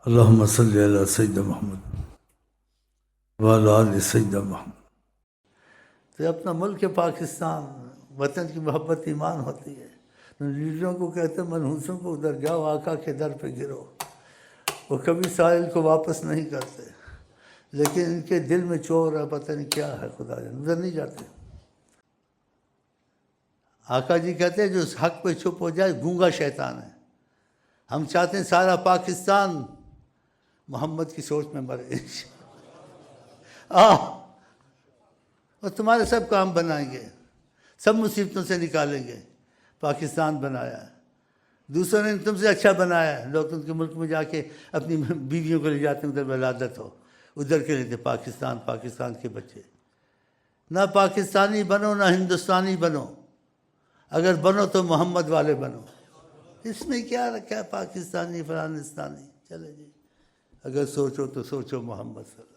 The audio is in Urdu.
اللہم صلی علی سیدنا محمد وعلی آل سیدنا محمد۔ تو اپنا ملک پاکستان، وطن کی محبت ایمان ہوتی ہے۔ لیڈروں کو کہتے ہیں منحوسوں کو ادھر جاؤ، آقا کے در پہ گرو۔ وہ کبھی سائل کو واپس نہیں کرتے، لیکن ان کے دل میں چور ہے، پتہ نہیں کیا ہے، خدا جانے، ادھر نہیں جاتے۔ آقا جی کہتے ہیں جو اس حق پہ چھپ ہو جائے گونگا شیطان ہے۔ ہم چاہتے ہیں سارا پاکستان محمد کی سوچ میں مرے۔ اور تمہارے سب کام بنائیں گے، سب مصیبتوں سے نکالیں گے۔ پاکستان بنایا ہے، دوسروں نے تم سے اچھا بنایا ہے۔ لوگ ان کے ملک میں جا کے اپنی بیویوں کو لے جاتے ہیں، ادھر ولادت ہو، ادھر کے لیتے پاکستان، پاکستان کے بچے۔ نہ پاکستانی بنو نہ ہندوستانی بنو، اگر بنو تو محمد والے بنو۔ اس میں کیا رکھا ہے پاکستانی فلانستانی؟ چلے جی، اگر سوچو تو سوچو محمد صلی اللہ علیہ وسلم۔